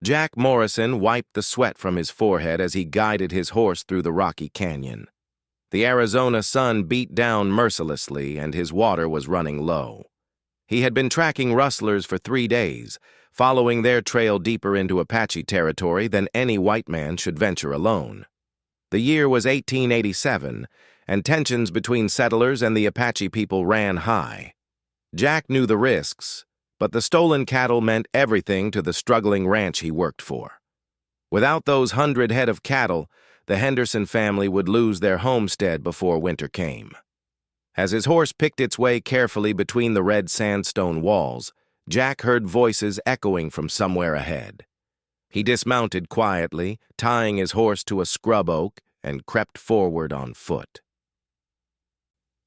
Jack Morrison wiped the sweat from his forehead as he guided his horse through the rocky canyon. The Arizona sun beat down mercilessly, and his water was running low. He had been tracking rustlers for 3 days, following their trail deeper into Apache territory than any white man should venture alone. The year was 1887, and tensions between settlers and the Apache people ran high. Jack knew the risks, but the stolen cattle meant everything to the struggling ranch he worked for. Without those 100 head of cattle, the Henderson family would lose their homestead before winter came. As his horse picked its way carefully between the red sandstone walls, Jack heard voices echoing from somewhere ahead. He dismounted quietly, tying his horse to a scrub oak, and crept forward on foot.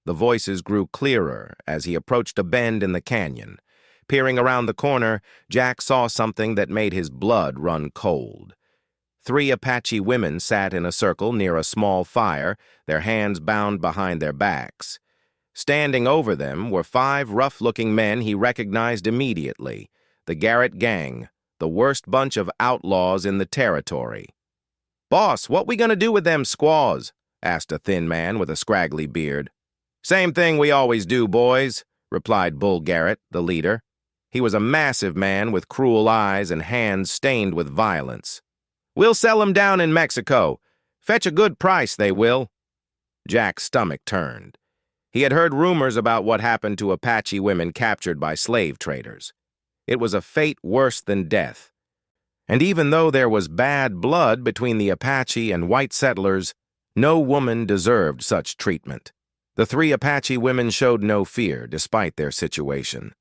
The voices grew clearer as he approached a bend in the canyon. Peering around the corner, Jack saw something that made his blood run cold. 3 Apache women sat in a circle near a small fire, their hands bound behind their backs. Standing over them were 5 rough-looking men he recognized immediately, the Garrett Gang, the worst bunch of outlaws in the territory. "Boss, what we gonna do with them squaws?" asked a thin man with a scraggly beard. "Same thing we always do, boys," replied Bull Garrett, the leader. He was a massive man with cruel eyes and hands stained with violence. "We'll sell 'em down in Mexico. Fetch a good price, they will." Jack's stomach turned. He had heard rumors about what happened to Apache women captured by slave traders. It was a fate worse than death. And even though there was bad blood between the Apache and white settlers, no woman deserved such treatment. The 3 Apache women showed no fear, despite their situation.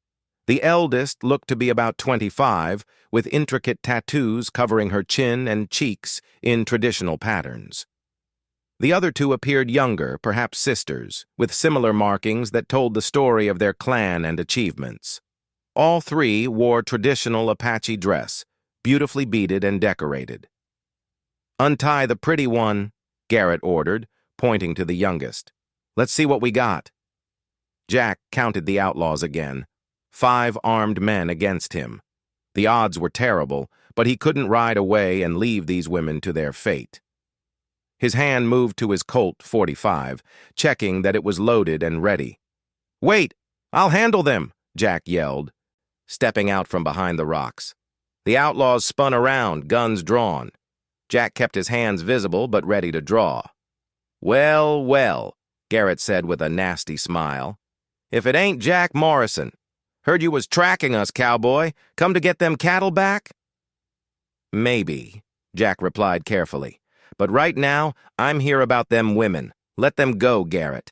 The eldest looked to be about 25, with intricate tattoos covering her chin and cheeks in traditional patterns. The other 2 appeared younger, perhaps sisters, with similar markings that told the story of their clan and achievements. All 3 wore traditional Apache dress, beautifully beaded and decorated. "Untie the pretty one," Garrett ordered, pointing to the youngest. "Let's see what we got." Jack counted the outlaws again. 5 armed men against him. The odds were terrible, but he couldn't ride away and leave these women to their fate. His hand moved to his Colt .45, checking that it was loaded and ready. "Wait! I'll handle them!" Jack yelled, stepping out from behind the rocks. The outlaws spun around, guns drawn. Jack kept his hands visible but ready to draw. "Well, well," Garrett said with a nasty smile. "If it ain't Jack Morrison. Heard you was tracking us, cowboy. Come to get them cattle back?" "Maybe," Jack replied carefully. "But right now, I'm here about them women. Let them go, Garrett."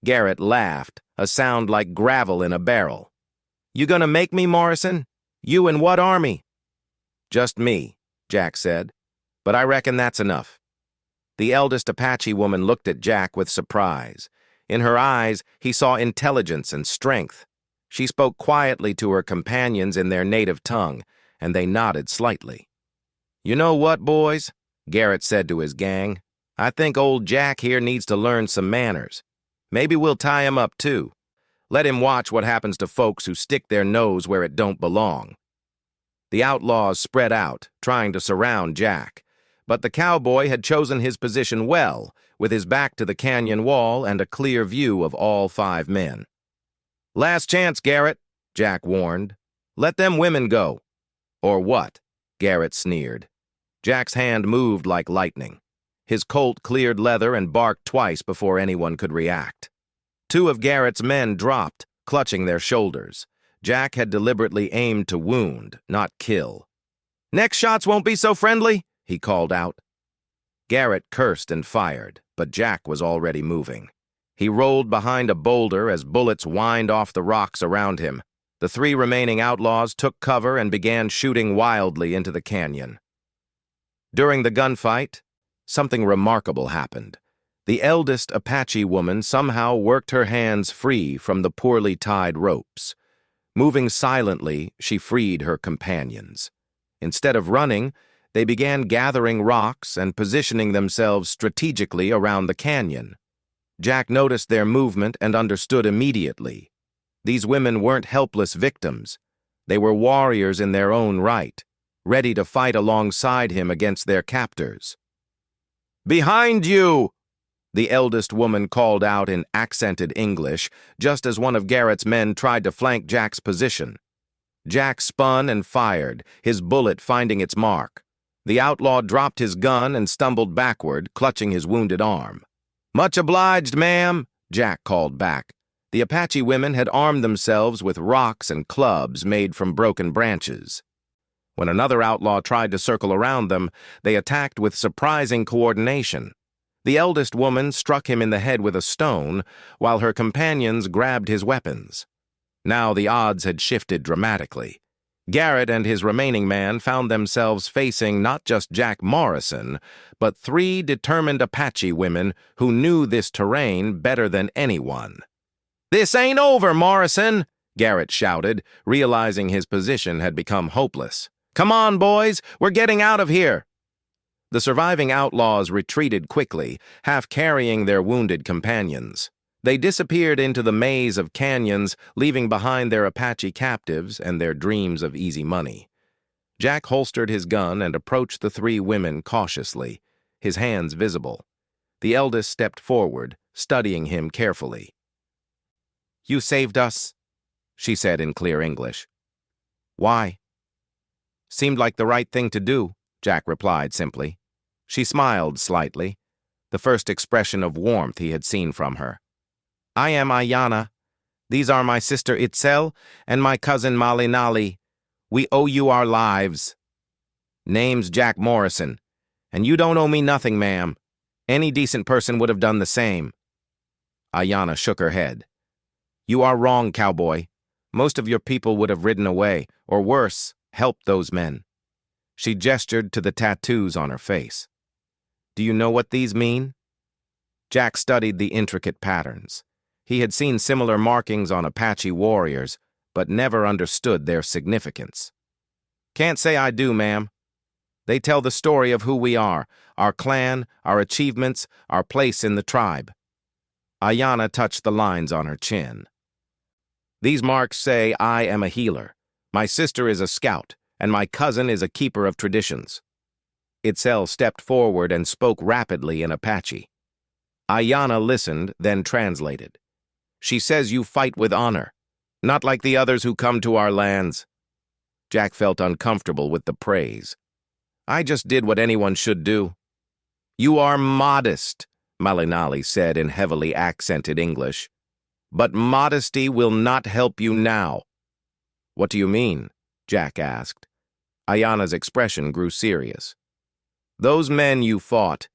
Garrett laughed, a sound like gravel in a barrel. "You gonna make me, Morrison? You and what army?" "Just me," Jack said. "But I reckon that's enough." The eldest Apache woman looked at Jack with surprise. In her eyes, he saw intelligence and strength. She spoke quietly to her companions in their native tongue, and they nodded slightly. "You know what, boys?" Garrett said to his gang. "I think old Jack here needs to learn some manners. Maybe we'll tie him up, too. Let him watch what happens to folks who stick their nose where it don't belong." The outlaws spread out, trying to surround Jack. But the cowboy had chosen his position well, with his back to the canyon wall and a clear view of all 5 men. "Last chance, Garrett," Jack warned. "Let them women go." "Or what?" Garrett sneered. Jack's hand moved like lightning. His Colt cleared leather and barked twice before anyone could react. 2 of Garrett's men dropped, clutching their shoulders. Jack had deliberately aimed to wound, not kill. "Next shots won't be so friendly," he called out. Garrett cursed and fired, but Jack was already moving. He rolled behind a boulder as bullets whined off the rocks around him. The 3 remaining outlaws took cover and began shooting wildly into the canyon. During the gunfight, something remarkable happened. The eldest Apache woman somehow worked her hands free from the poorly tied ropes. Moving silently, she freed her companions. Instead of running, they began gathering rocks and positioning themselves strategically around the canyon. Jack noticed their movement and understood immediately. These women weren't helpless victims. They were warriors in their own right. ready to fight alongside him against their captors. "Behind you!" the eldest woman called out in accented English, just as one of Garrett's men tried to flank Jack's position. Jack spun and fired, his bullet finding its mark. The outlaw dropped his gun and stumbled backward, clutching his wounded arm. "Much obliged, ma'am," Jack called back. The Apache women had armed themselves with rocks and clubs made from broken branches. When another outlaw tried to circle around them, they attacked with surprising coordination. The eldest woman struck him in the head with a stone, while her companions grabbed his weapons. Now the odds had shifted dramatically. Garrett and his remaining man found themselves facing not just Jack Morrison, but 3 determined Apache women who knew this terrain better than anyone. "This ain't over, Morrison!" Garrett shouted, realizing his position had become hopeless. "Come on, boys, we're getting out of here!" The surviving outlaws retreated quickly, half carrying their wounded companions. They disappeared into the maze of canyons, leaving behind their Apache captives and their dreams of easy money. Jack holstered his gun and approached the 3 women cautiously, his hands visible. The eldest stepped forward, studying him carefully. "You saved us," she said in clear English. "Why?" "Seemed like the right thing to do," Jack replied simply. She smiled slightly, the first expression of warmth he had seen from her. "I am Ayana. These are my sister Itzel and my cousin Malinali. We owe you our lives." "Name's Jack Morrison, and you don't owe me nothing, ma'am. Any decent person would have done the same." Ayana shook her head. "You are wrong, Cowboy. Most of your people would have ridden away, or worse, helped those men." She gestured to the tattoos on her face. "Do you know what these mean?" Jack studied the intricate patterns. He had seen similar markings on Apache warriors, but never understood their significance. "Can't say I do, ma'am. They tell the story of who we are, our clan, our achievements, our place in the tribe." Ayana touched the lines on her chin. "These marks say I am a healer, my sister is a scout, and my cousin is a keeper of traditions." Itzel stepped forward and spoke rapidly in Apache. Ayana listened, then translated. "She says you fight with honor, not like the others who come to our lands." Jack felt uncomfortable with the praise. "I just did what anyone should do." "You are modest," Malinali said in heavily accented English. "But modesty will not help you now." "What do you mean?" Jack asked. Ayana's expression grew serious. "Those men you fought,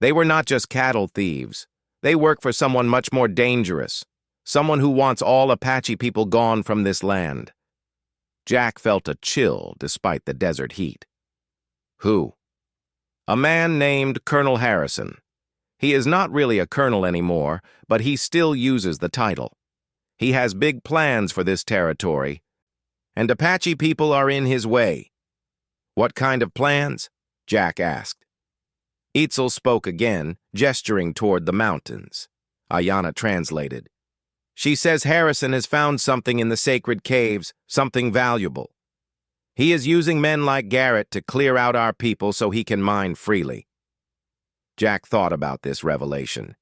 they were not just cattle thieves. They work for someone much more dangerous, someone who wants all Apache people gone from this land." Jack felt a chill despite the desert heat. "Who?" "A man named Colonel Harrison. He is not really a colonel anymore, but he still uses the title. He has big plans for this territory, and Apache people are in his way." "What kind of plans?" Jack asked. Itzel spoke again, gesturing toward the mountains. Ayana translated. "She says Harrison has found something in the sacred caves, something valuable. He is using men like Garrett to clear out our people so he can mine freely." Jack thought about this revelation.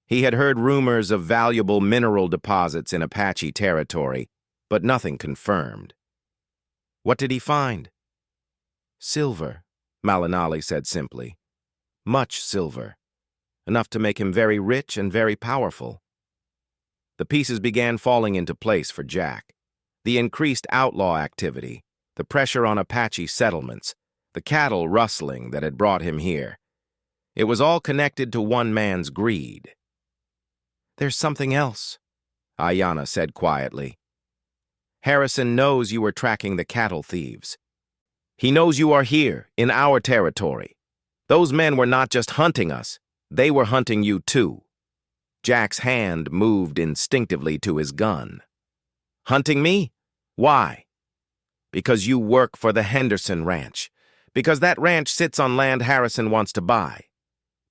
He had heard rumors of valuable mineral deposits in Apache territory, but nothing confirmed. "What did he find?" "Silver," Malinali said simply. "Much silver. Enough to make him very rich and very powerful." The pieces began falling into place for Jack. The increased outlaw activity, the pressure on Apache settlements, the cattle rustling that had brought him here. It was all connected to one man's greed. "There's something else," Ayana said quietly. "Harrison knows you are tracking the cattle thieves. He knows you are here, in our territory. Those men were not just hunting us, they were hunting you too." Jack's hand moved instinctively to his gun. "Hunting me? Why?" "Because you work for the Henderson Ranch. Because that ranch sits on land Harrison wants to buy.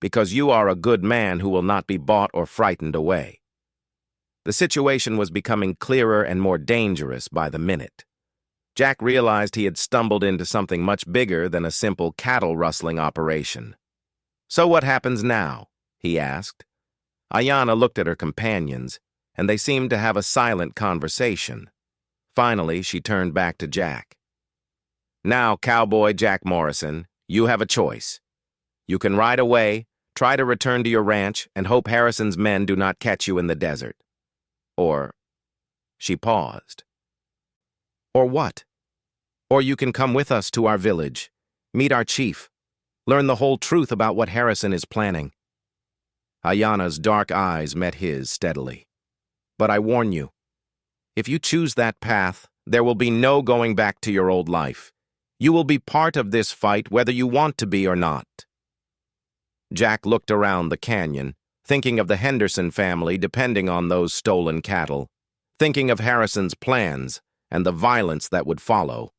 Because you are a good man who will not be bought or frightened away." The situation was becoming clearer and more dangerous by the minute. Jack realized he had stumbled into something much bigger than a simple cattle rustling operation. "So what happens now?" he asked. Ayanna looked at her companions, and they seemed to have a silent conversation. Finally, she turned back to Jack. "Now, Cowboy Jack Morrison, you have a choice. You can ride away, try to return to your ranch, and hope Harrison's men do not catch you in the desert. Or," she paused. "Or what? Or you can come with us to our village, meet our chief, learn the whole truth about what Harrison is planning." Ayanna's dark eyes met his steadily. "But I warn you, if you choose that path, there will be no going back to your old life. You will be part of this fight whether you want to be or not." Jack looked around the canyon, thinking of the Henderson family depending on those stolen cattle, thinking of Harrison's plans and the violence that would follow.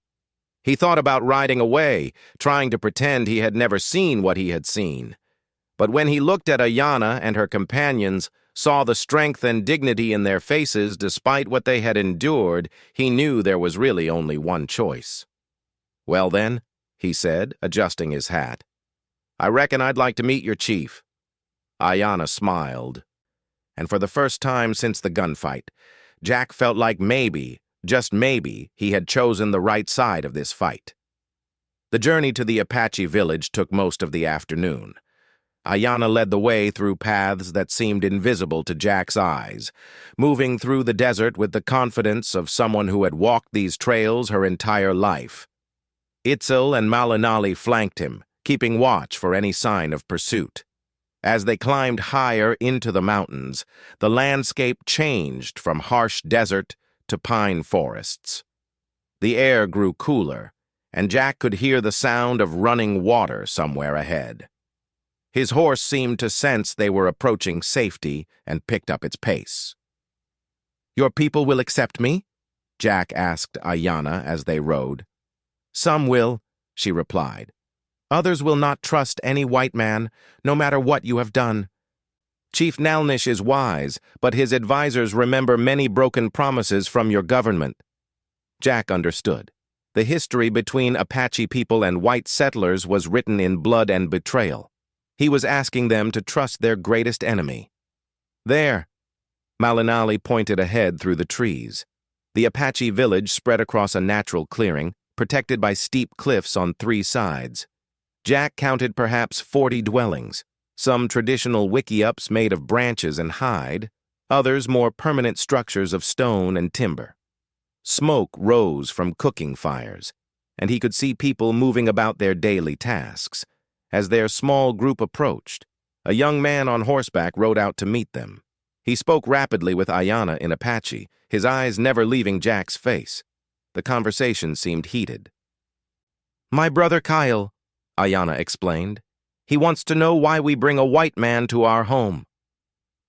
He thought about riding away, trying to pretend he had never seen what he had seen. But when he looked at Ayanna and her companions, saw the strength and dignity in their faces despite what they had endured, he knew there was really only one choice. "Well then," he said, adjusting his hat, "I reckon I'd like to meet your chief." Ayanna smiled, and for the first time since the gunfight, Jack felt like maybe, just maybe, he had chosen the right side of this fight. The journey to the Apache village took most of the afternoon. Ayanna led the way through paths that seemed invisible to Jack's eyes, moving through the desert with the confidence of someone who had walked these trails her entire life. Itzel and Malinali flanked him, keeping watch for any sign of pursuit. As they climbed higher into the mountains, the landscape changed from harsh desert to pine forests. The air grew cooler, and Jack could hear the sound of running water somewhere ahead. His horse seemed to sense they were approaching safety and picked up its pace. "Your people will accept me?" Jack asked Ayanna as they rode. "Some will," she replied. "Others will not trust any white man, no matter what you have done. Chief Nalnish is wise, but his advisors remember many broken promises from your government." Jack understood. The history between Apache people and white settlers was written in blood and betrayal. He was asking them to trust their greatest enemy. "There," Malinali pointed ahead through the trees. The Apache village spread across a natural clearing, protected by steep cliffs on 3 sides. Jack counted perhaps 40 dwellings, some traditional wickiups made of branches and hide, others more permanent structures of stone and timber. Smoke rose from cooking fires, and he could see people moving about their daily tasks. As their small group approached, a young man on horseback rode out to meet them. He spoke rapidly with Ayanna in Apache, his eyes never leaving Jack's face. The conversation seemed heated. "My brother Kyle," Ayanna explained. "He wants to know why we bring a white man to our home."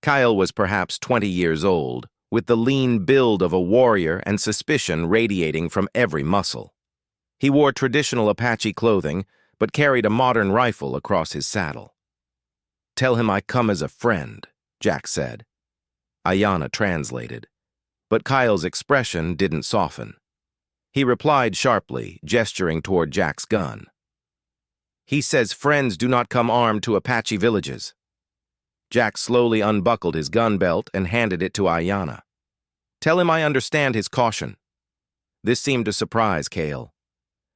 Kyle was perhaps 20 years old, with the lean build of a warrior and suspicion radiating from every muscle. He wore traditional Apache clothing, but carried a modern rifle across his saddle. "Tell him I come as a friend," Jack said. Ayanna translated, but Kyle's expression didn't soften. He replied sharply, gesturing toward Jack's gun. "He says friends do not come armed to Apache villages." Jack slowly unbuckled his gun belt and handed it to Ayanna. "Tell him I understand his caution." This seemed to surprise Kale.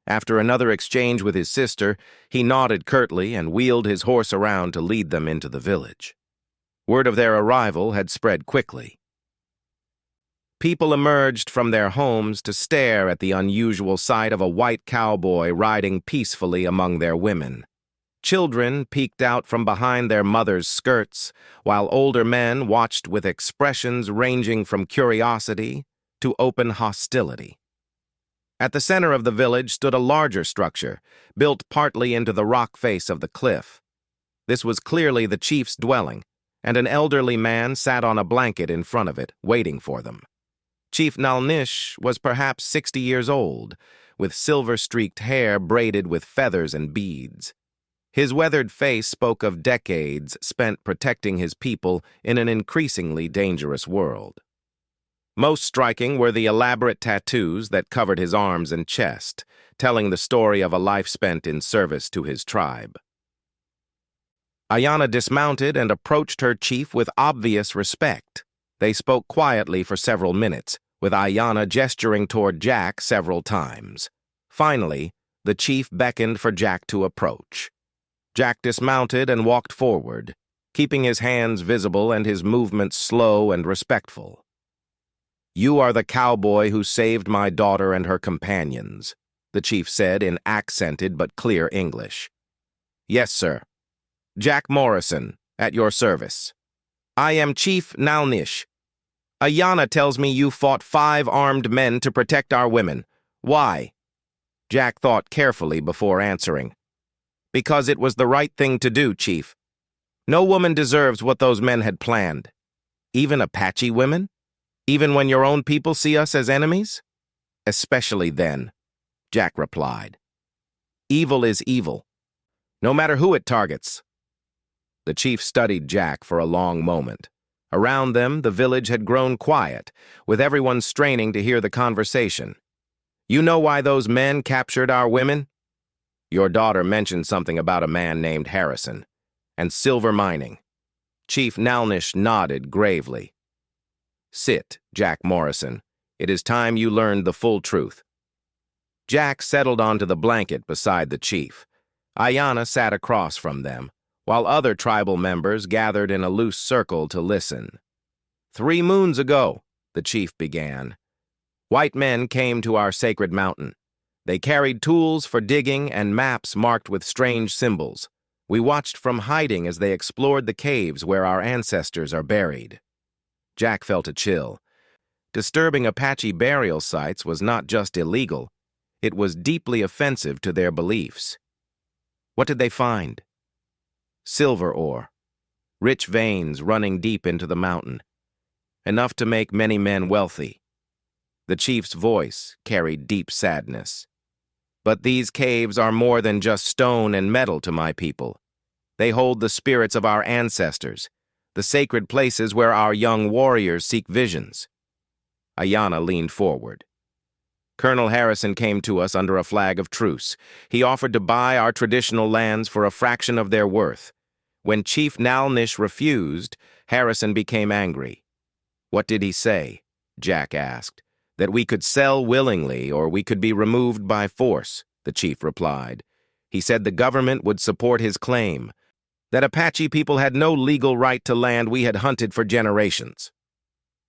After another exchange with his sister, he nodded curtly and wheeled his horse around to lead them into the village. Word of their arrival had spread quickly. People emerged from their homes to stare at the unusual sight of a white cowboy riding peacefully among their women. Children peeked out from behind their mothers' skirts, while older men watched with expressions ranging from curiosity to open hostility. At the center of the village stood a larger structure, built partly into the rock face of the cliff. This was clearly the chief's dwelling, and an elderly man sat on a blanket in front of it, waiting for them. Chief Nalnish was perhaps 60 years old, with silver-streaked hair braided with feathers and beads. His weathered face spoke of decades spent protecting his people in an increasingly dangerous world. Most striking were the elaborate tattoos that covered his arms and chest, telling the story of a life spent in service to his tribe. Ayanna dismounted and approached her chief with obvious respect. They spoke quietly for several minutes, with Ayanna gesturing toward Jack several times. Finally, the chief beckoned for Jack to approach. Jack dismounted and walked forward, keeping his hands visible and his movements slow and respectful. "You are the cowboy who saved my daughter and her companions," the chief said in accented but clear English. "Yes, sir. Jack Morrison, at your service. I am Chief Nalnish. Ayanna tells me you fought 5 armed men to protect our women. Why?" Jack thought carefully before answering. "Because it was the right thing to do, Chief. No woman deserves what those men had planned. Even Apache women? Even when your own people see us as enemies?" "Especially then," Jack replied. "Evil is evil, no matter who it targets." The chief studied Jack for a long moment. Around them, the village had grown quiet, with everyone straining to hear the conversation. "You know why those men captured our women?" "Your daughter mentioned something about a man named Harrison, and silver mining." Chief Nalnish nodded gravely. "Sit, Jack Morrison. It is time you learned the full truth." Jack settled onto the blanket beside the chief. Ayanna sat across from them, while other tribal members gathered in a loose circle to listen. "3 moons ago," the chief began, "white men came to our sacred mountain. They carried tools for digging and maps marked with strange symbols. We watched from hiding as they explored the caves where our ancestors are buried." Jack felt a chill. Disturbing Apache burial sites was not just illegal, it was deeply offensive to their beliefs. What did they find? Silver ore, rich veins running deep into the mountain, enough to make many men wealthy. The chief's voice carried deep sadness. "But these caves are more than just stone and metal to my people. They hold the spirits of our ancestors, the sacred places where our young warriors seek visions." Ayanna leaned forward. "Colonel Harrison came to us under a flag of truce. He offered to buy our traditional lands for a fraction of their worth. When Chief Nalnish refused, Harrison became angry." "What did he say?" Jack asked. "That we could sell willingly or we could be removed by force," the chief replied. "He said the government would support his claim, that Apache people had no legal right to land we had hunted for generations."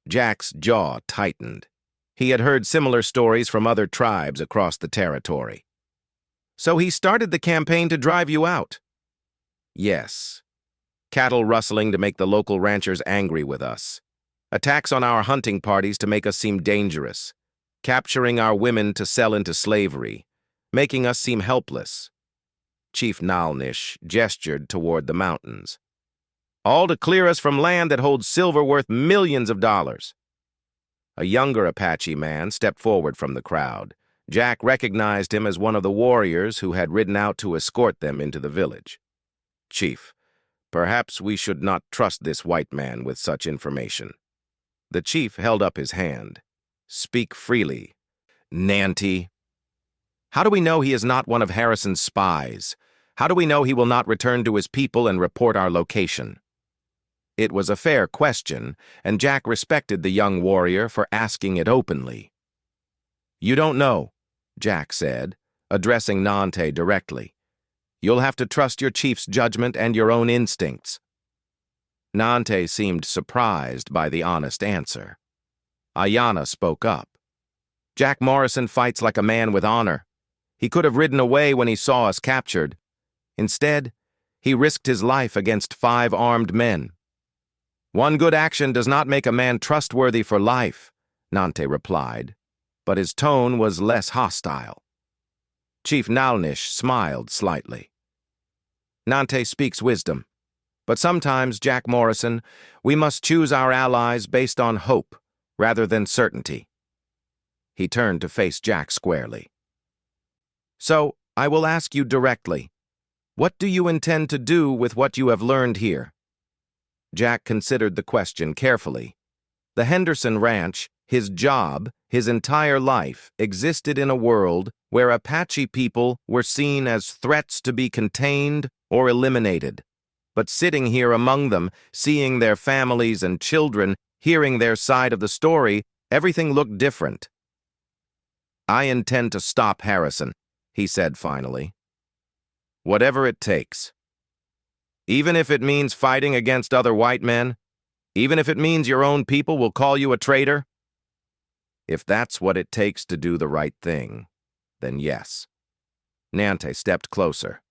Jack's jaw tightened. He had heard similar stories from other tribes across the territory. "So he started the campaign to drive you out?" "Yes. Cattle rustling to make the local ranchers angry with us. Attacks on our hunting parties to make us seem dangerous. Capturing our women to sell into slavery, making us seem helpless." Chief Nalnish gestured toward the mountains. "All to clear us from land that holds silver worth millions of dollars." A younger Apache man stepped forward from the crowd. Jack recognized him as one of the warriors who had ridden out to escort them into the village. "Chief, perhaps we should not trust this white man with such information." The chief held up his hand. "Speak freely, Nanti." "How do we know he is not one of Harrison's spies? How do we know he will not return to his people and report our location?" It was a fair question, and Jack respected the young warrior for asking it openly. "You don't know," Jack said, addressing Nante directly. "You'll have to trust your chief's judgment and your own instincts." Nante seemed surprised by the honest answer. Ayanna spoke up. "Jack Morrison fights like a man with honor. He could have ridden away when he saw us captured. Instead, he risked his life against 5 armed men." "One good action does not make a man trustworthy for life," Nante replied, but his tone was less hostile. Chief Nalnish smiled slightly. "Nante speaks wisdom, but sometimes, Jack Morrison, we must choose our allies based on hope rather than certainty." He turned to face Jack squarely. "So, I will ask you directly, what do you intend to do with what you have learned here?" Jack considered the question carefully. The Henderson Ranch, His job, his entire life, existed in a world where Apache people were seen as threats to be contained or eliminated. But sitting here among them, seeing their families and children, hearing their side of the story, everything looked different. "I intend to stop Harrison," he said finally. "Whatever it takes. Even if it means fighting against other white men, even if it means your own people will call you a traitor. If that's what it takes to do the right thing, then yes." Nante stepped closer.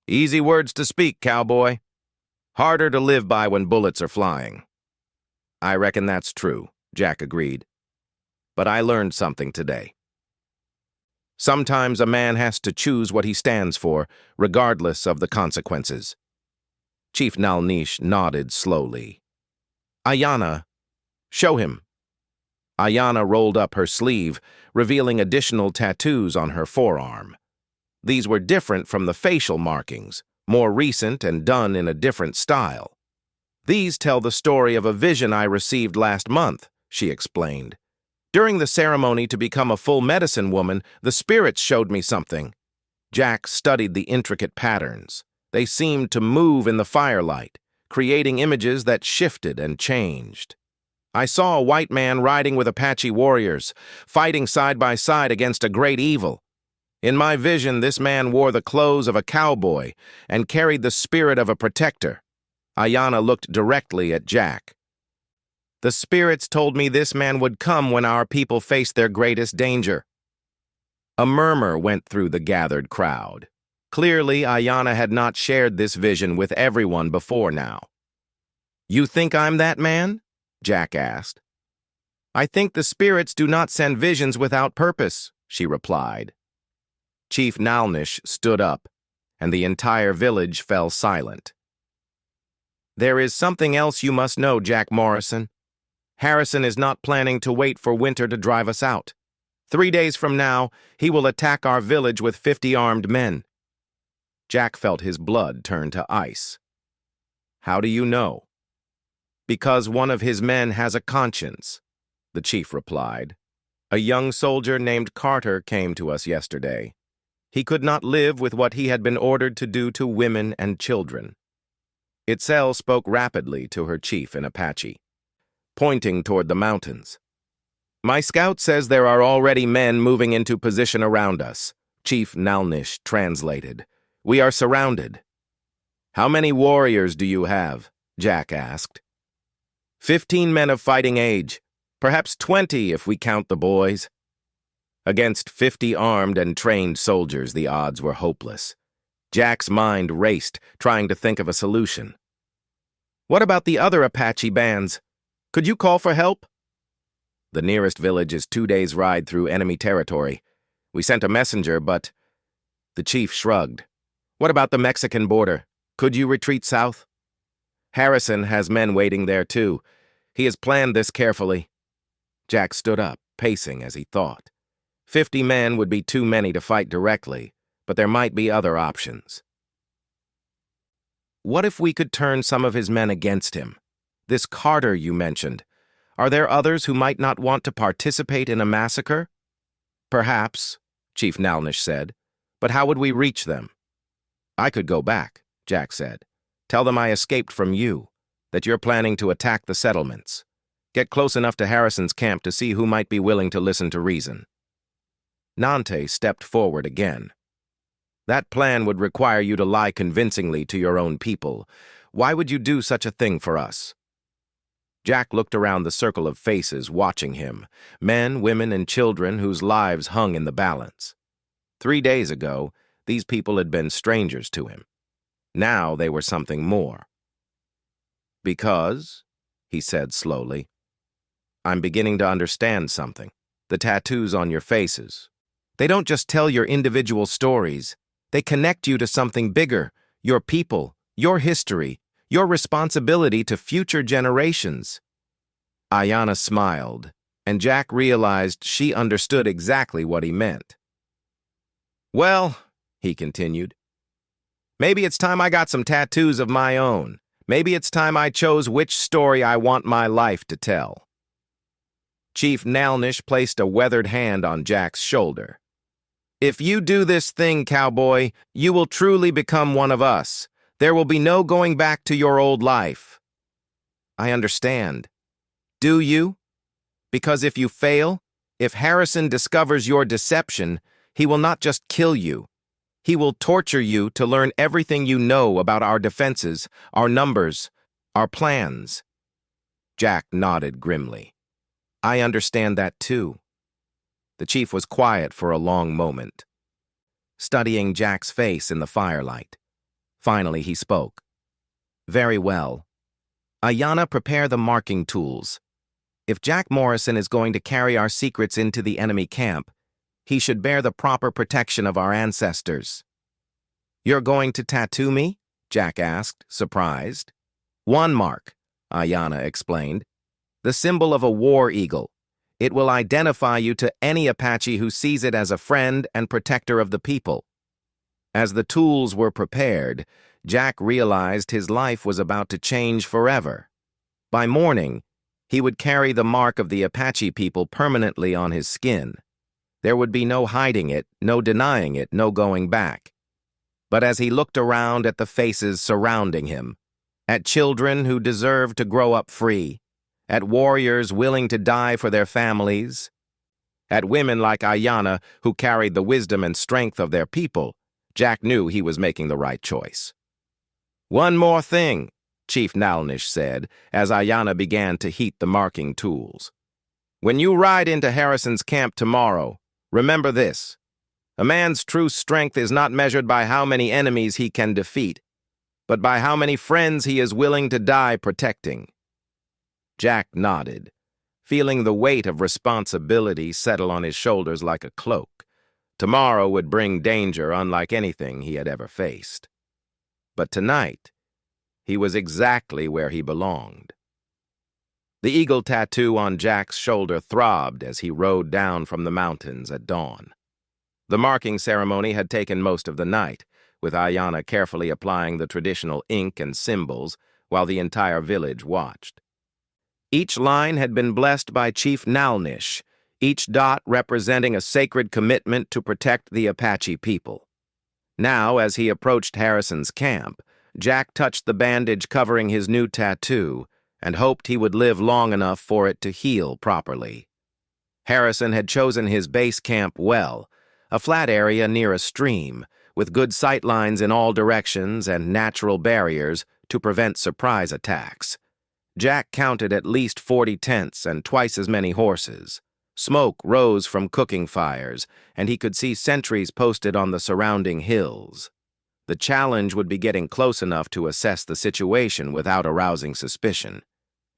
"Easy words to speak, cowboy. Harder to live by when bullets are flying." "I reckon that's true," Jack agreed. "But I learned something today. Sometimes a man has to choose what he stands for, regardless of the consequences." Chief Nalnish nodded slowly. "Ayanna, show him." Ayanna rolled up her sleeve, revealing additional tattoos on her forearm. These were different from the facial markings, more recent and done in a different style. "These tell the story of a vision I received last month," she explained. "During the ceremony to become a full medicine woman, the spirits showed me something." Jack studied the intricate patterns. They seemed to move in the firelight, creating images that shifted and changed. "I saw a white man riding with Apache warriors, fighting side by side against a great evil. In my vision, this man wore the clothes of a cowboy and carried the spirit of a protector." Ayanna looked directly at Jack. "The spirits told me this man would come when our people faced their greatest danger." A murmur went through the gathered crowd. Clearly, Ayanna had not shared this vision with everyone before now. "You think I'm that man?" Jack asked. "I think the spirits do not send visions without purpose," she replied. Chief Nalnish stood up, and the entire village fell silent. "There is something else you must know, Jack Morrison. Harrison is not planning to wait for winter to drive us out. 3 days from now, he will attack our village with 50 armed men." Jack felt his blood turn to ice. "How do you know?" "Because one of his men has a conscience," the chief replied. "A young soldier named Carter came to us yesterday. He could not live with what he had been ordered to do to women and children." Itzel spoke rapidly to her chief in Apache, pointing toward the mountains. "My scout says there are already men moving into position around us," Chief Nalnish translated. "We are surrounded." "How many warriors do you have?" Jack asked. 15 men of fighting age, perhaps 20 if we count the boys." Against 50 armed and trained soldiers, the odds were hopeless. Jack's mind raced, trying to think of a solution. "What about the other Apache bands? Could you call for help?" "The nearest village is 2 days' ride through enemy territory. We sent a messenger, but—" The chief shrugged. "What about the Mexican border? Could you retreat south?" "Harrison has men waiting there, too. He has planned this carefully." Jack stood up, pacing as he thought. 50 men would be too many to fight directly, but there might be other options. What if we could turn some of his men against him? This Carter you mentioned. Are there others who might not want to participate in a massacre? "Perhaps," Chief Nalnish said. "But how would we reach them?" "I could go back," Jack said. "Tell them I escaped from you, that you're planning to attack the settlements. Get close enough to Harrison's camp to see who might be willing to listen to reason." Nante stepped forward again. "That plan would require you to lie convincingly to your own people. Why would you do such a thing for us?" Jack looked around the circle of faces watching him, men, women, and children whose lives hung in the balance. 3 days ago, these people had been strangers to him. Now they were something more. "Because," he said slowly, "I'm beginning to understand something. The tattoos on your faces. They don't just tell your individual stories. They connect you to something bigger, your people, your history, your responsibility to future generations." Ayanna smiled, and Jack realized she understood exactly what he meant. "Well," he continued, "maybe it's time I got some tattoos of my own. Maybe it's time I chose which story I want my life to tell." Chief Nalnish placed a weathered hand on Jack's shoulder. "If you do this thing, Cowboy, you will truly become one of us. There will be no going back to your old life." "I understand. Do you? Because if you fail, if Harrison discovers your deception, he will not just kill you. He will torture you to learn everything you know about our defenses, our numbers, our plans." Jack nodded grimly. "I understand that too." The chief was quiet for a long moment, studying Jack's face in the firelight. Finally, he spoke. "Very well. Ayanna, prepare the marking tools. If Jack Morrison is going to carry our secrets into the enemy camp, he should bear the proper protection of our ancestors." "You're going to tattoo me?" Jack asked, surprised. "One mark," Ayanna explained. "The symbol of a war eagle. It will identify you to any Apache who sees it as a friend and protector of the people." As the tools were prepared, Jack realized his life was about to change forever. By morning, he would carry the mark of the Apache people permanently on his skin. There would be no hiding it, no denying it, no going back. But as he looked around at the faces surrounding him, at children who deserved to grow up free, at warriors willing to die for their families, at women like Ayanna who carried the wisdom and strength of their people, Jack knew he was making the right choice. "One more thing," Chief Nalnish said, as Ayanna began to heat the marking tools. "When you ride into Harrison's camp tomorrow, remember this. A man's true strength is not measured by how many enemies he can defeat, but by how many friends he is willing to die protecting." Jack nodded, feeling the weight of responsibility settle on his shoulders like a cloak. Tomorrow would bring danger unlike anything he had ever faced. But tonight, he was exactly where he belonged. The eagle tattoo on Jack's shoulder throbbed as he rode down from the mountains at dawn. The marking ceremony had taken most of the night, with Ayanna carefully applying the traditional ink and symbols while the entire village watched. Each line had been blessed by Chief Nalnish, each dot representing a sacred commitment to protect the Apache people. Now, as he approached Harrison's camp, Jack touched the bandage covering his new tattoo and hoped he would live long enough for it to heal properly. Harrison had chosen his base camp well, a flat area near a stream, with good sight lines in all directions and natural barriers to prevent surprise attacks. Jack counted at least 40 tents and twice as many horses. Smoke rose from cooking fires, and he could see sentries posted on the surrounding hills. The challenge would be getting close enough to assess the situation without arousing suspicion.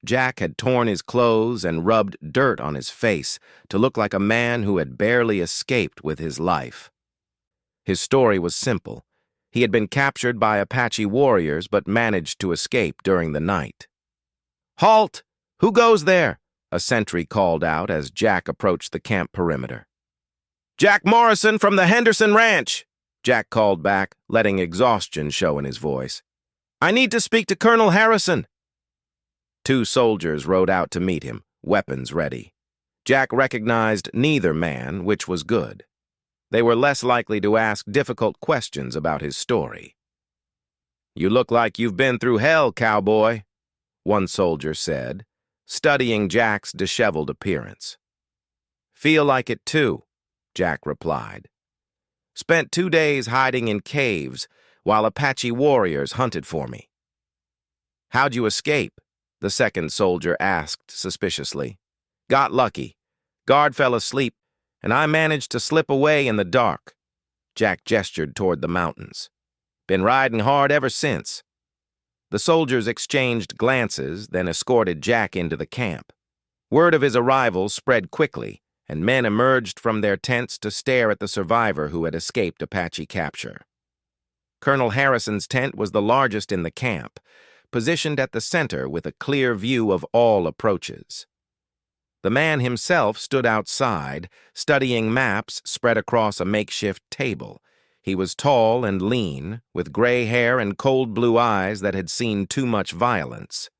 Jack had torn his clothes and rubbed dirt on his face to look like a man who had barely escaped with his life. His story was simple. He had been captured by Apache warriors but managed to escape during the night. "Halt! Who goes there?" a sentry called out as Jack approached the camp perimeter. "Jack Morrison from the Henderson Ranch," Jack called back, letting exhaustion show in his voice. "I need to speak to Colonel Harrison." 2 soldiers rode out to meet him, weapons ready. Jack recognized neither man, which was good. They were less likely to ask difficult questions about his story. "You look like you've been through hell, Cowboy," one soldier said, studying Jack's disheveled appearance. "Feel like it too," Jack replied. "Spent 2 days hiding in caves while Apache warriors hunted for me." "How'd you escape?" the second soldier asked suspiciously. "Got lucky. Guard fell asleep, and I managed to slip away in the dark." Jack gestured toward the mountains. "Been riding hard ever since." The soldiers exchanged glances, then escorted Jack into the camp. Word of his arrival spread quickly, and men emerged from their tents to stare at the survivor who had escaped Apache capture. Colonel Harrison's tent was the largest in the camp, positioned at the center with a clear view of all approaches. The man himself stood outside, studying maps spread across a makeshift table. He was tall and lean, with gray hair and cold blue eyes that had seen too much violence.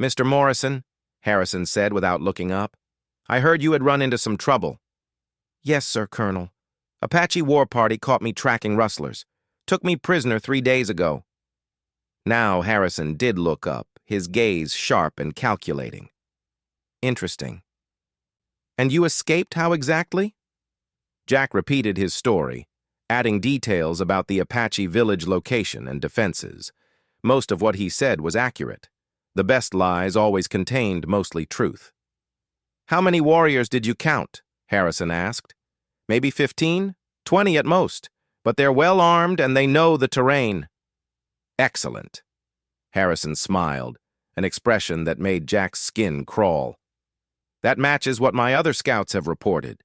"Mr. Morrison," Harrison said without looking up, I heard you had run into some trouble. Yes, sir, Colonel. Apache war party caught me tracking rustlers. Took me prisoner 3 days ago. Now Harrison did look up, his gaze sharp and calculating. Interesting. And you escaped how exactly? Jack repeated his story, adding details about the Apache village location and defenses. Most of what he said was accurate. The best lies always contained mostly truth. How many warriors did you count? Harrison asked. Maybe 15? 20 at most. But they're well armed and they know the terrain. Excellent. Harrison smiled, an expression that made Jack's skin crawl. That matches what my other scouts have reported.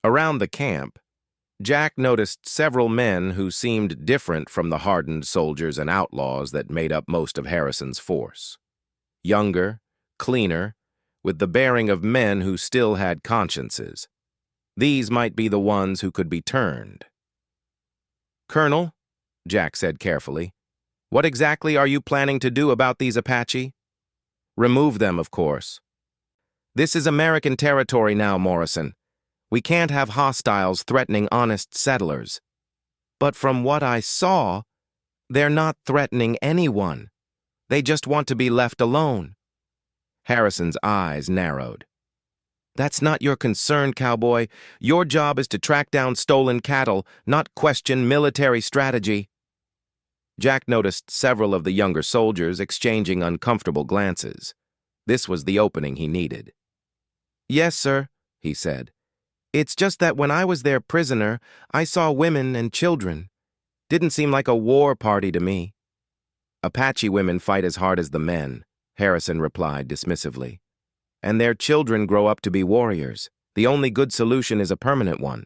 Around the camp, Jack noticed several men who seemed different from the hardened soldiers and outlaws that made up most of Harrison's force. Younger, cleaner, with the bearing of men who still had consciences. These might be the ones who could be turned. Colonel, Jack said carefully, what exactly are you planning to do about these Apache? Remove them, of course. This is American territory now, Morrison. We can't have hostiles threatening honest settlers. But from what I saw, they're not threatening anyone. They just want to be left alone. Harrison's eyes narrowed. That's not your concern, Cowboy. Your job is to track down stolen cattle, not question military strategy. Jack noticed several of the younger soldiers exchanging uncomfortable glances. This was the opening he needed. Yes, sir, he said. It's just that when I was their prisoner, I saw women and children. Didn't seem like a war party to me. Apache women fight as hard as the men, Harrison replied dismissively. And their children grow up to be warriors. The only good solution is a permanent one.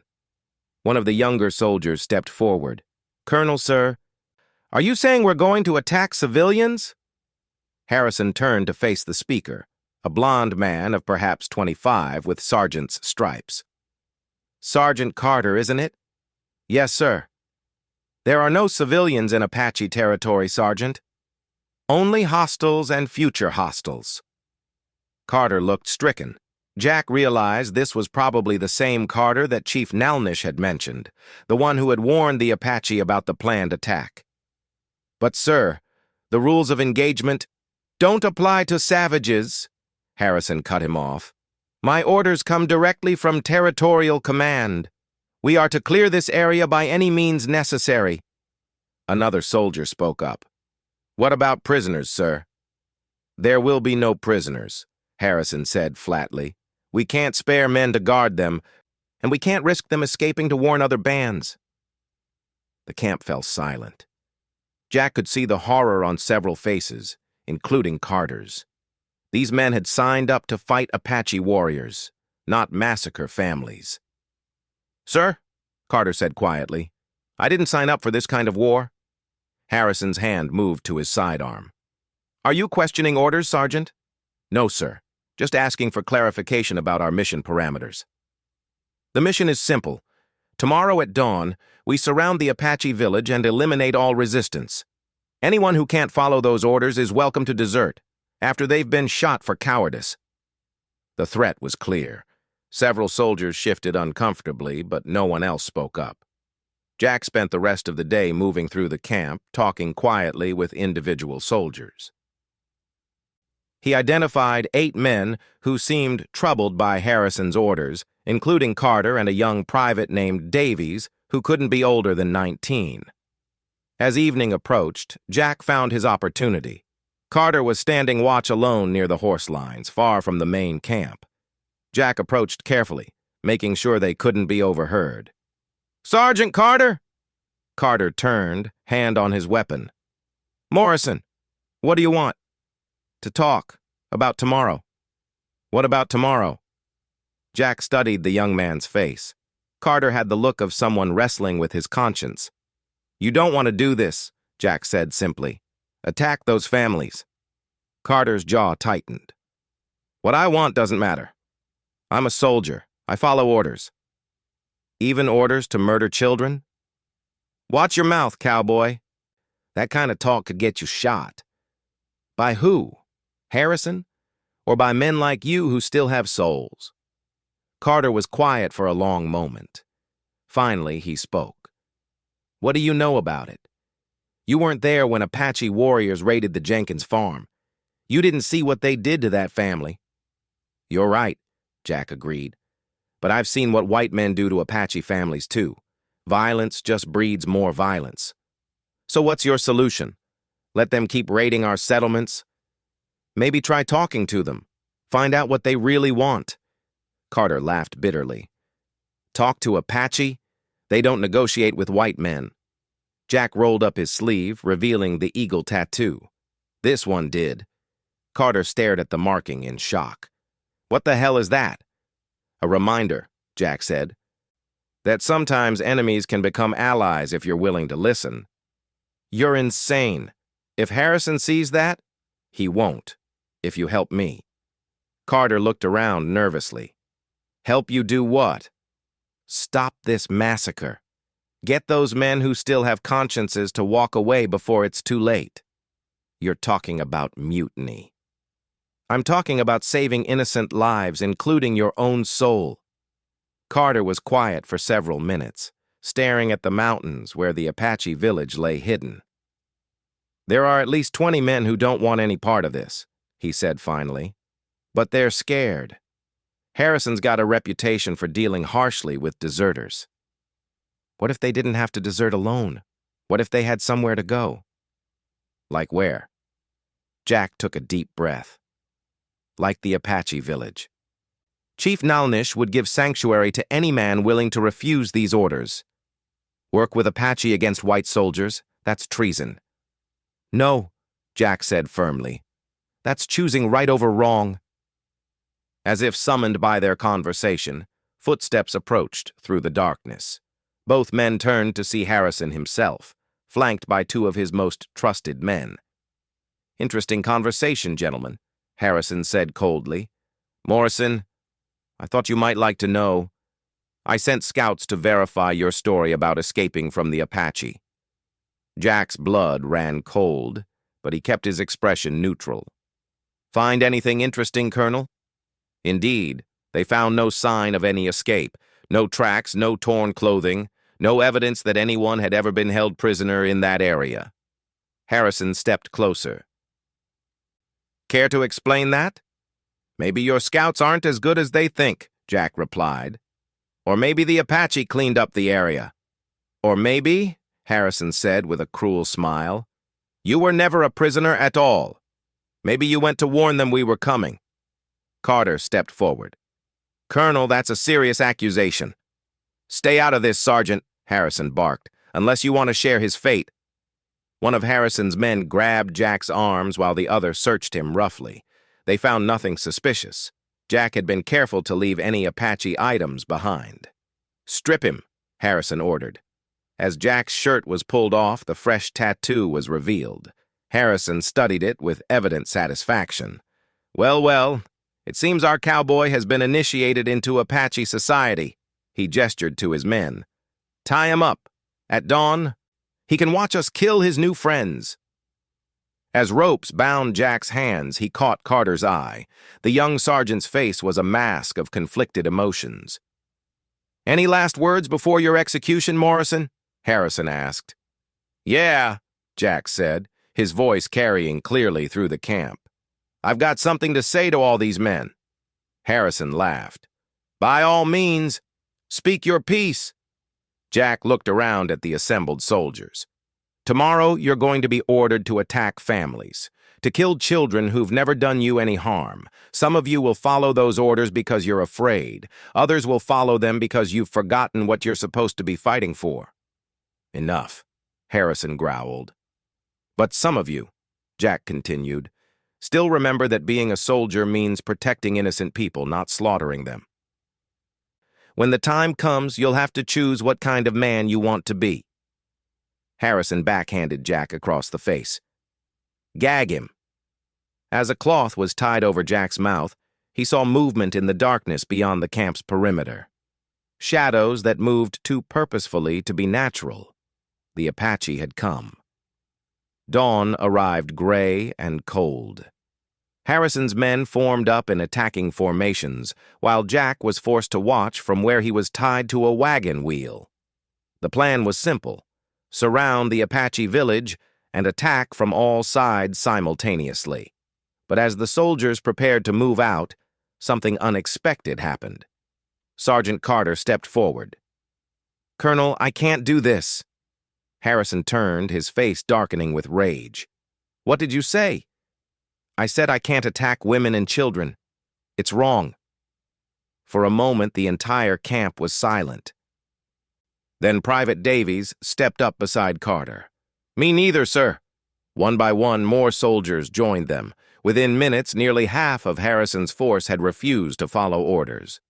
One of the younger soldiers stepped forward. Colonel, sir, are you saying we're going to attack civilians? Harrison turned to face the speaker, a blond man of perhaps 25 with sergeant's stripes. Sergeant Carter, isn't it? Yes, sir. There are no civilians in Apache territory, Sergeant. Only hostiles and future hostiles. Carter looked stricken. Jack realized this was probably the same Carter that Chief Nalnish had mentioned, the one who had warned the Apache about the planned attack. But, sir, the rules of engagement don't apply to savages, Harrison cut him off. My orders come directly from Territorial Command. We are to clear this area by any means necessary. Another soldier spoke up. What about prisoners, sir? There will be no prisoners, Harrison said flatly. We can't spare men to guard them, and we can't risk them escaping to warn other bands. The camp fell silent. Jack could see the horror on several faces, including Carter's. These men had signed up to fight Apache warriors, not massacre families. Sir, Carter said quietly, I didn't sign up for this kind of war. Harrison's hand moved to his sidearm. Are you questioning orders, Sergeant? No, sir. Just asking for clarification about our mission parameters. The mission is simple. Tomorrow at dawn, we surround the Apache village and eliminate all resistance. Anyone who can't follow those orders is welcome to desert, after they've been shot for cowardice. The threat was clear. Several soldiers shifted uncomfortably, but no one else spoke up. Jack spent the rest of the day moving through the camp, talking quietly with individual soldiers. He identified 8 men who seemed troubled by Harrison's orders, including Carter and a young private named Davies, who couldn't be older than 19. As evening approached, Jack found his opportunity. Carter was standing watch alone near the horse lines, far from the main camp. Jack approached carefully, making sure they couldn't be overheard. Sergeant Carter! Carter turned, hand on his weapon. Morrison, what do you want? To talk. About tomorrow. What about tomorrow? Jack studied the young man's face. Carter had the look of someone wrestling with his conscience. You don't want to do this, Jack said simply. Attack those families. Carter's jaw tightened. What I want doesn't matter. I'm a soldier. I follow orders. Even orders to murder children? Watch your mouth, cowboy. That kind of talk could get you shot. By who? Harrison? or by men like you who still have souls?" Carter was quiet for a long moment. Finally, he spoke. "What do you know about it? You weren't there when Apache warriors raided the Jenkins farm. You didn't see what they did to that family." "You're right," Jack agreed. "But I've seen what white men do to Apache families too. Violence just breeds more violence. So what's your solution? Let them keep raiding our settlements? Maybe try talking to them. Find out what they really want." Carter laughed bitterly. "Talk to Apache? They don't negotiate with white men." Jack rolled up his sleeve, revealing the eagle tattoo. This one did. Carter stared at the marking in shock. "What the hell is that?" "A reminder," Jack said, "that sometimes enemies can become allies if you're willing to listen." "You're insane. If Harrison sees that, he won't, if you help me." Carter looked around nervously. "Help you do what?" "Stop this massacre. Get those men who still have consciences to walk away before it's too late." "You're talking about mutiny." "I'm talking about saving innocent lives, including your own soul." Carter was quiet for several minutes, staring at the mountains where the Apache village lay hidden. "There are at least 20 men who don't want any part of this," he said finally. "But they're scared. Harrison's got a reputation for dealing harshly with deserters." "What if they didn't have to desert alone? What if they had somewhere to go?" "Like where?" Jack took a deep breath. "Like the Apache village. Chief Nalnish would give sanctuary to any man willing to refuse these orders. Work with Apache against white soldiers, that's treason." "No," Jack said firmly. "That's choosing right over wrong." As if summoned by their conversation, footsteps approached through the darkness. Both men turned to see Harrison himself, flanked by two of his most trusted men. "Interesting conversation, gentlemen," Harrison said coldly. "Morrison, I thought you might like to know. I sent scouts to verify your story about escaping from the Apache." Jack's blood ran cold, but he kept his expression neutral. "Find anything interesting, Colonel?" "Indeed, they found no sign of any escape. No tracks, no torn clothing, no evidence that anyone had ever been held prisoner in that area." Harrison stepped closer. "Care to explain that?" "Maybe your scouts aren't as good as they think," Jack replied. "Or maybe the Apache cleaned up the area. Or maybe," Harrison said with a cruel smile, "you were never a prisoner at all. Maybe you went to warn them we were coming." Carter stepped forward. "Colonel, that's a serious accusation." "Stay out of this, Sergeant," Harrison barked, "unless you want to share his fate." One of Harrison's men grabbed Jack's arms while the other searched him roughly. They found nothing suspicious. Jack had been careful to leave any Apache items behind. "Strip him," Harrison ordered. As Jack's shirt was pulled off, the fresh tattoo was revealed. Harrison studied it with evident satisfaction. "Well, well, it seems our cowboy has been initiated into Apache society." He gestured to his men. "Tie him up. At dawn, he can watch us kill his new friends." As ropes bound Jack's hands, he caught Carter's eye. The young sergeant's face was a mask of conflicted emotions. "Any last words before your execution, Morrison?" Harrison asked. "Yeah," Jack said, his voice carrying clearly through the camp. "I've got something to say to all these men." Harrison laughed. "By all means, speak your piece." Jack looked around at the assembled soldiers. "Tomorrow, you're going to be ordered to attack families, to kill children who've never done you any harm. Some of you will follow those orders because you're afraid. Others will follow them because you've forgotten what you're supposed to be fighting for." "Enough," Harrison growled. "But some of you," Jack continued, "still remember that being a soldier means protecting innocent people, not slaughtering them. When the time comes, you'll have to choose what kind of man you want to be." Harrison backhanded Jack across the face. "Gag him." As a cloth was tied over Jack's mouth, he saw movement in the darkness beyond the camp's perimeter. Shadows that moved too purposefully to be natural. The Apache had come. Dawn arrived gray and cold. Harrison's men formed up in attacking formations, while Jack was forced to watch from where he was tied to a wagon wheel. The plan was simple: surround the Apache village and attack from all sides simultaneously. But as the soldiers prepared to move out, something unexpected happened. Sergeant Carter stepped forward. "Colonel, I can't do this." Harrison turned, his face darkening with rage. "What did you say?" "I said I can't attack women and children. It's wrong." For a moment, the entire camp was silent. Then Private Davies stepped up beside Carter. "Me neither, sir." One by one, more soldiers joined them. Within minutes, nearly half of Harrison's force had refused to follow orders.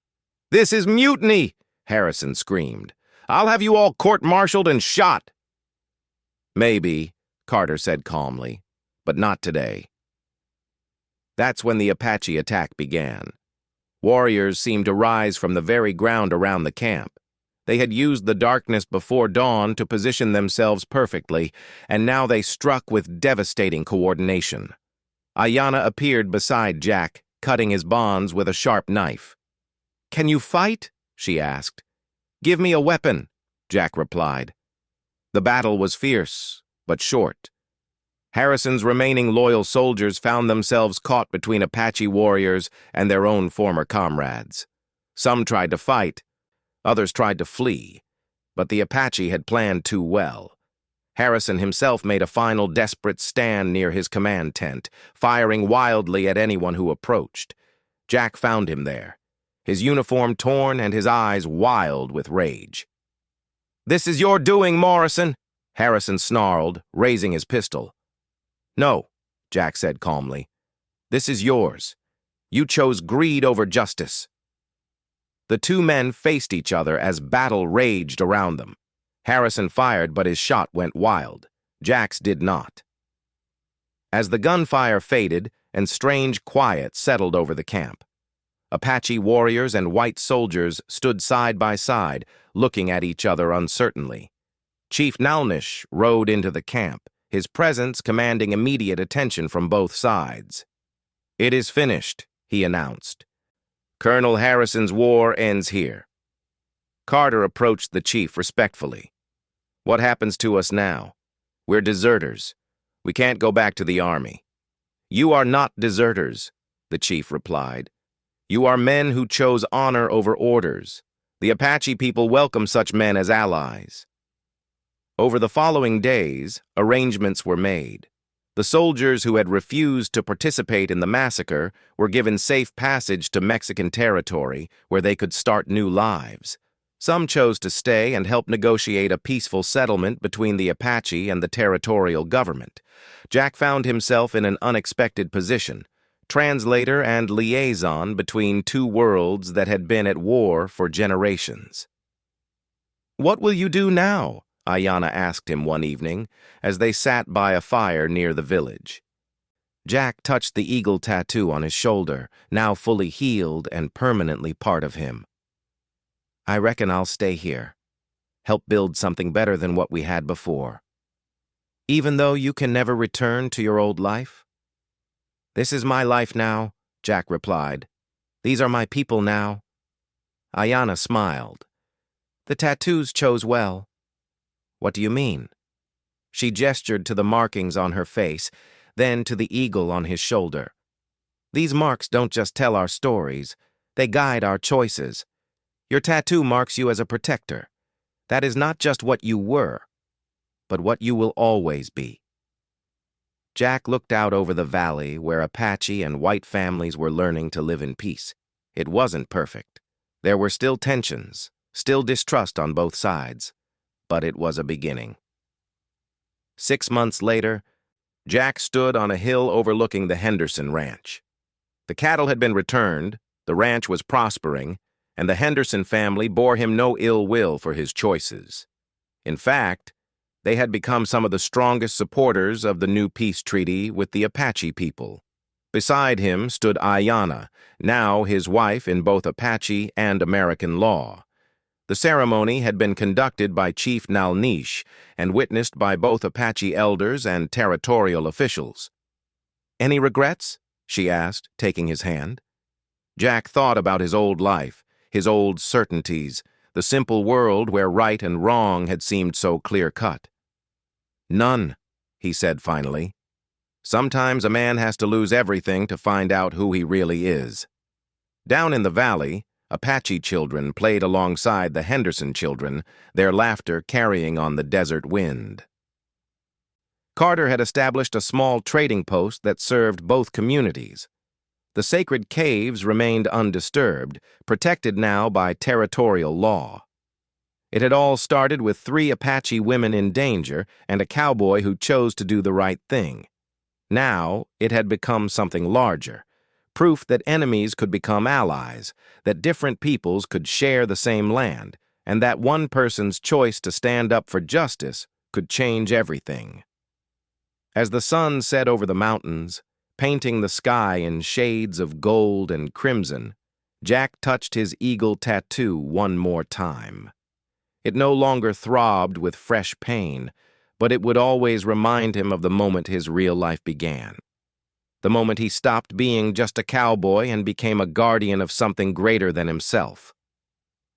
"This is mutiny!" Harrison screamed. "I'll have you all court-martialed and shot." "Maybe," Carter said calmly, "but not today." That's when the Apache attack began. Warriors seemed to rise from the very ground around the camp. They had used the darkness before dawn to position themselves perfectly, and now they struck with devastating coordination. Ayanna appeared beside Jack, cutting his bonds with a sharp knife. "Can you fight?" she asked. "Give me a weapon," Jack replied. The battle was fierce, but short. Harrison's remaining loyal soldiers found themselves caught between Apache warriors and their own former comrades. Some tried to fight, others tried to flee, but the Apache had planned too well. Harrison himself made a final desperate stand near his command tent, firing wildly at anyone who approached. Jack found him there, his uniform torn and his eyes wild with rage. "This is your doing, Morrison," Harrison snarled, raising his pistol. "No," Jack said calmly. "This is yours. You chose greed over justice." The two men faced each other as battle raged around them. Harrison fired, but his shot went wild. Jack's did not. As the gunfire faded and strange quiet settled over the camp, Apache warriors and white soldiers stood side by side, looking at each other uncertainly. Chief Nalnish rode into the camp, his presence commanding immediate attention from both sides. "It is finished," he announced. "Colonel Harrison's war ends here." Carter approached the chief respectfully. "What happens to us now? We're deserters. We can't go back to the army." "You are not deserters," the chief replied. "You are men who chose honor over orders. The Apache people welcome such men as allies." Over the following days, arrangements were made. The soldiers who had refused to participate in the massacre were given safe passage to Mexican territory, where they could start new lives. Some chose to stay and help negotiate a peaceful settlement between the Apache and the territorial government. Jack found himself in an unexpected position, translator and liaison between two worlds that had been at war for generations. "What will you do now?" Ayanna asked him one evening, as they sat by a fire near the village. Jack touched the eagle tattoo on his shoulder, now fully healed and permanently part of him. "I reckon I'll stay here, help build something better than what we had before." "Even though you can never return to your old life?" "This is my life now," Jack replied. "These are my people now." Ayanna smiled. "The tattoos chose well." "What do you mean?" She gestured to the markings on her face, then to the eagle on his shoulder. "These marks don't just tell our stories, they guide our choices. Your tattoo marks you as a protector. That is not just what you were, but what you will always be." Jack looked out over the valley where Apache and white families were learning to live in peace. It wasn't perfect. There were still tensions, still distrust on both sides, but it was a beginning. 6 months later, Jack stood on a hill overlooking the Henderson Ranch. The cattle had been returned, the ranch was prospering, and the Henderson family bore him no ill will for his choices. In fact, they had become some of the strongest supporters of the new peace treaty with the Apache people. Beside him stood Ayanna, now his wife in both Apache and American law. The ceremony had been conducted by Chief Nalnish and witnessed by both Apache elders and territorial officials. "Any regrets?" she asked, taking his hand. Jack thought about his old life, his old certainties, the simple world where right and wrong had seemed so clear-cut. "None," he said finally. "Sometimes a man has to lose everything to find out who he really is." Down in the valley, Apache children played alongside the Henderson children, their laughter carrying on the desert wind. Carter had established a small trading post that served both communities. The sacred caves remained undisturbed, protected now by territorial law. It had all started with 3 Apache women in danger and a cowboy who chose to do the right thing. Now, it had become something larger, proof that enemies could become allies, that different peoples could share the same land, and that one person's choice to stand up for justice could change everything. As the sun set over the mountains, painting the sky in shades of gold and crimson, Jack touched his eagle tattoo one more time. It no longer throbbed with fresh pain, but it would always remind him of the moment his real life began. The moment he stopped being just a cowboy and became a guardian of something greater than himself.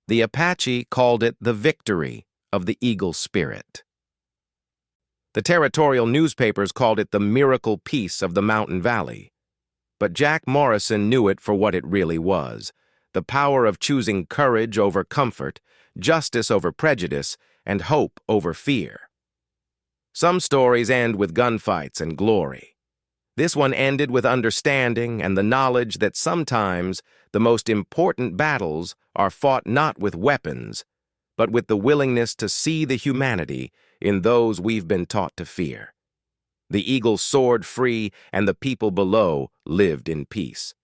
The Apache called it the victory of the eagle spirit. The territorial newspapers called it the miracle peace of the mountain valley. But Jack Morrison knew it for what it really was, the power of choosing courage over comfort, justice over prejudice, and hope over fear. Some stories end with gunfights and glory. This one ended with understanding and the knowledge that sometimes the most important battles are fought not with weapons, but with the willingness to see the humanity in those we've been taught to fear. The eagle soared free, and the people below lived in peace.